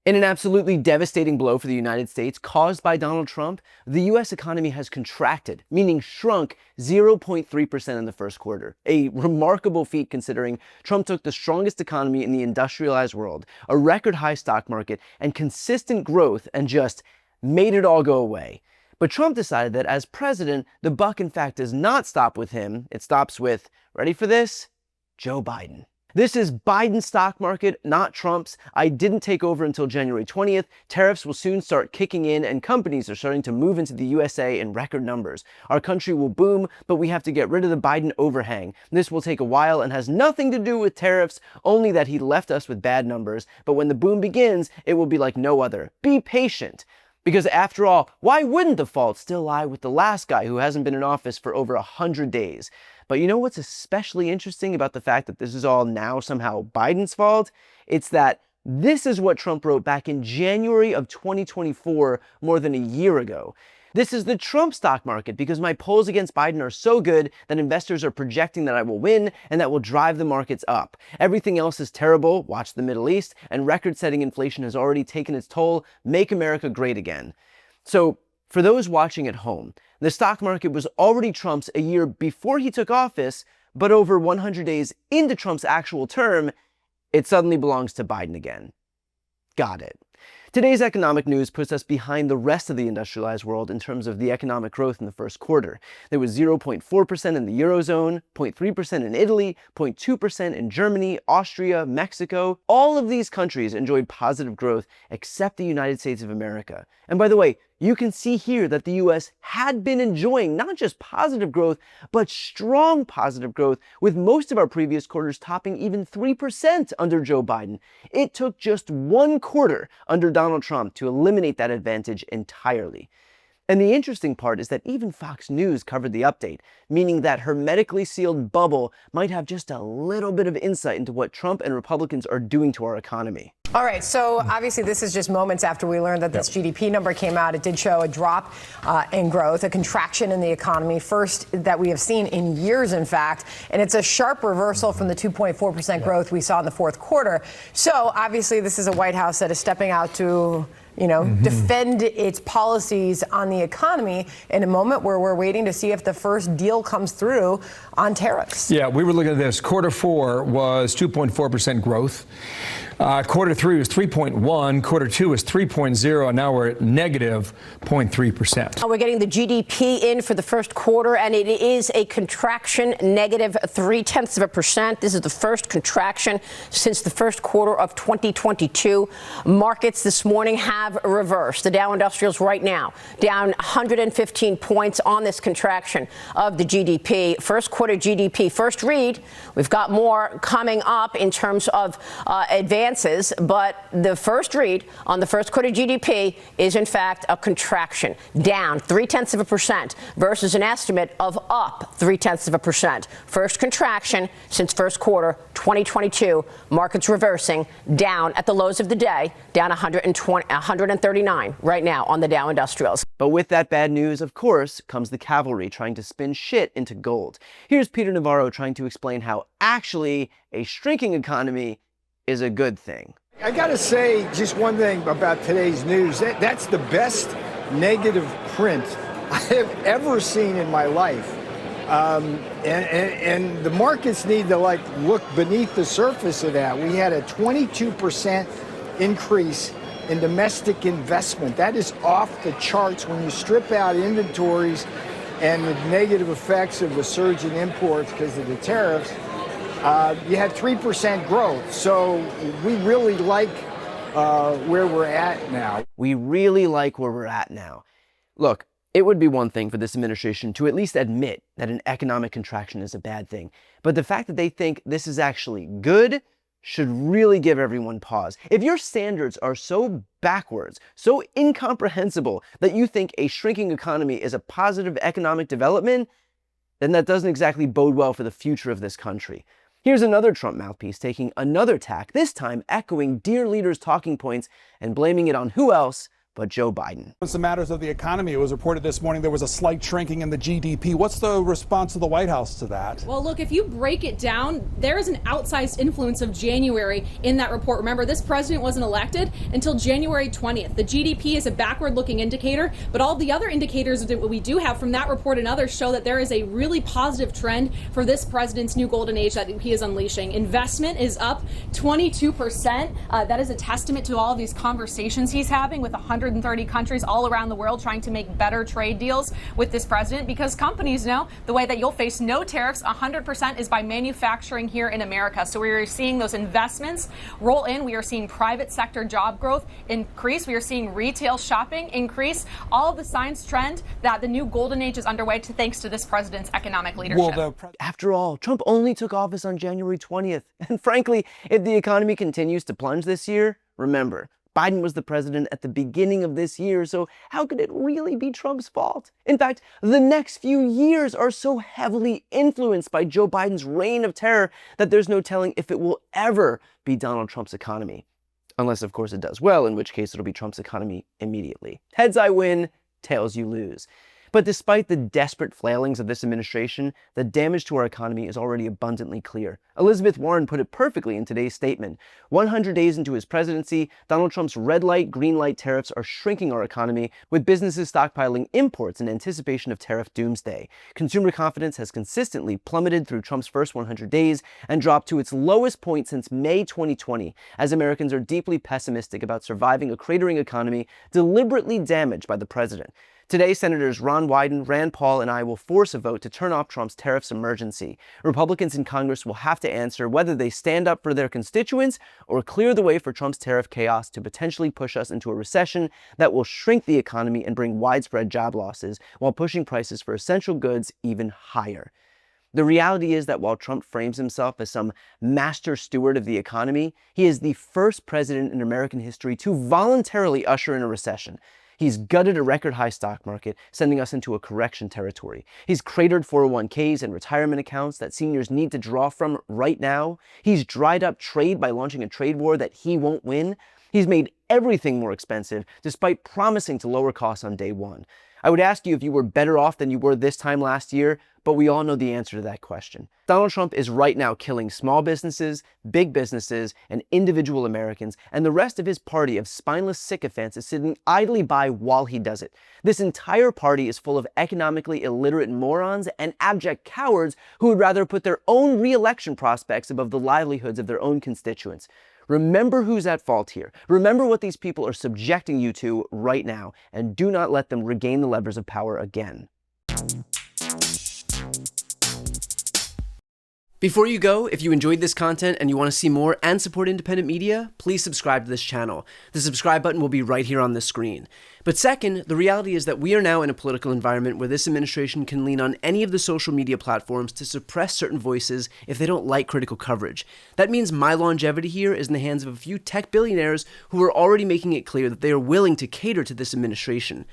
In an absolutely devastating blow for the United States caused by Donald Trump, the US economy has contracted, meaning shrunk 0.3% in the first quarter. A remarkable feat considering Trump took the strongest economy in the industrialized world, a record high stock market, and consistent growth and just made it all go away. But Trump decided that as president, the buck in fact does not stop with him. It stops with, ready for this? Joe Biden. This is Biden's stock market, not Trump's. I didn't take over until January 20th. Tariffs will soon start kicking in and companies are starting to move into the USA in record numbers. Our country will boom, but we have to get rid of the Biden overhang. This will take a while and has nothing to do with tariffs, only that he left us with bad numbers. But when the boom begins, it will be like no other. Be patient. Because after all, why wouldn't the fault still lie with the last guy who hasn't been in office for over 100 days? But you know what's especially interesting about the fact that this is all now somehow Biden's fault? It's that this is what Trump wrote back in January of 2024, more than a year ago. This is the Trump stock market because my polls against Biden are so good that investors are projecting that I will win and that will drive the markets up. Everything else is terrible, watch the Middle East, and record-setting inflation has already taken its toll. Make America great again. So, for those watching at home, the stock market was already Trump's a year before he took office, but over 100 days into Trump's actual term, it suddenly belongs to Biden again. Got it. Today's economic news puts us behind the rest of the industrialized world in terms of the economic growth in the first quarter. There was 0.4% in the Eurozone, 0.3% in Italy, 0.2% in Germany, Austria, Mexico. All of these countries enjoyed positive growth except the United States of America. And by the way, you can see here that the US had been enjoying not just positive growth, but strong positive growth, with most of our previous quarters topping even 3% under Joe Biden. It took just one quarter under Donald Trump to eliminate that advantage entirely. And the interesting part is that even Fox News covered the update, meaning that hermetically sealed bubble might have just a little bit of insight into what Trump and Republicans are doing to our economy. All right, so obviously this is just moments after we learned that this GDP number came out. It did show a drop in growth, a contraction in the economy, first that we have seen in years, in fact, and it's a sharp reversal from the 2.4% growth we saw in the fourth quarter. So obviously this is a White House that is stepping out to defend its policies on the economy in a moment where we're waiting to see if the first deal comes through on tariffs. Yeah, we were looking at this. Quarter four was 2.4% growth. Quarter three was 3.1, quarter two was 3.0, and now we're at negative 0.3%. We're getting the GDP in for the first quarter, and it is a contraction, negative 0.3%. This is the first contraction since the first quarter of 2022. Markets this morning have reversed. The Dow Industrials right now down 115 points on this contraction of the GDP. First quarter GDP, first read. We've got more coming up in terms of advances, but the first read on the first quarter GDP is in fact a contraction, down 0.3% versus an estimate of up 0.3%. First contraction since first quarter 2022. Markets reversing, down at the lows of the day, down 139 right now on the Dow Industrials. But with that bad news, of course, comes the cavalry trying to spin shit into gold. Here's Peter Navarro trying to explain how actually a shrinking economy is a good thing. I gotta say just one thing about today's news. That's the best negative print I have ever seen in my life. And the markets need to look beneath the surface of that. We had a 22% increase in domestic investment. That is off the charts when you strip out inventories and the negative effects of the surge in imports because of the tariffs. You had 3% growth. So we really like where we're at now. We really like where we're at now. Look, it would be one thing for this administration to at least admit that an economic contraction is a bad thing. But the fact that they think this is actually good should really give everyone pause. If your standards are so backwards, so incomprehensible that you think a shrinking economy is a positive economic development, then that doesn't exactly bode well for the future of this country. Here's another Trump mouthpiece taking another tack, this time echoing dear leaders' talking points and blaming it on who else but Joe Biden. On some matters of the economy, it was reported this morning there was a slight shrinking in the GDP. What's the response of the White House to that? Well, look, if you break it down, there is an outsized influence of January in that report. Remember, this president wasn't elected until January 20th. The GDP is a backward-looking indicator, but all the other indicators that we do have from that report and others show that there is a really positive trend for this president's new golden age that he is unleashing. Investment is up 22%. That is a testament to all of these conversations he's having with 130 countries all around the world trying to make better trade deals with this president, because companies know the way that you'll face no tariffs 100% is by manufacturing here in America. So we are seeing those investments roll in. We are seeing private sector job growth increase. We are seeing retail shopping increase. All of the signs trend that the new golden age is underway thanks to this president's economic leadership. After all, Trump only took office on January 20th. And frankly, if the economy continues to plunge this year, remember, Biden was the president at the beginning of this year, so how could it really be Trump's fault? In fact, the next few years are so heavily influenced by Joe Biden's reign of terror that there's no telling if it will ever be Donald Trump's economy. Unless, of course, it does well, in which case it'll be Trump's economy immediately. Heads I win, tails you lose. But despite the desperate flailings of this administration, the damage to our economy is already abundantly clear. Elizabeth Warren put it perfectly in today's statement. 100 days into his presidency, Donald Trump's red light, green light tariffs are shrinking our economy, with businesses stockpiling imports in anticipation of tariff doomsday. Consumer confidence has consistently plummeted through Trump's first 100 days and dropped to its lowest point since May 2020, as Americans are deeply pessimistic about surviving a cratering economy deliberately damaged by the president. Today, Senators Ron Wyden, Rand Paul, and I will force a vote to turn off Trump's tariffs emergency. Republicans in Congress will have to answer whether they stand up for their constituents or clear the way for Trump's tariff chaos to potentially push us into a recession that will shrink the economy and bring widespread job losses while pushing prices for essential goods even higher. The reality is that while Trump frames himself as some master steward of the economy, he is the first president in American history to voluntarily usher in a recession. He's gutted a record-high stock market, sending us into a correction territory. He's cratered 401ks and retirement accounts that seniors need to draw from right now. He's dried up trade by launching a trade war that he won't win. He's made everything more expensive, despite promising to lower costs on day one. I would ask you if you were better off than you were this time last year, but we all know the answer to that question. Donald Trump is right now killing small businesses, big businesses, and individual Americans, and the rest of his party of spineless sycophants is sitting idly by while he does it. This entire party is full of economically illiterate morons and abject cowards who would rather put their own re-election prospects above the livelihoods of their own constituents. Remember who's at fault here. Remember what these people are subjecting you to right now, and do not let them regain the levers of power again. Before you go, if you enjoyed this content and you want to see more and support independent media, please subscribe to this channel. The subscribe button will be right here on the screen. But second, the reality is that we are now in a political environment where this administration can lean on any of the social media platforms to suppress certain voices if they don't like critical coverage. That means my longevity here is in the hands of a few tech billionaires who are already making it clear that they are willing to cater to this administration.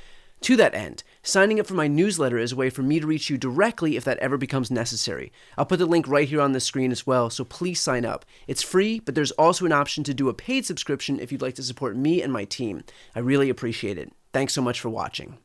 To that end, signing up for my newsletter is a way for me to reach you directly if that ever becomes necessary. I'll put the link right here on the screen as well, so please sign up. It's free, but there's also an option to do a paid subscription if you'd like to support me and my team. I really appreciate it. Thanks so much for watching.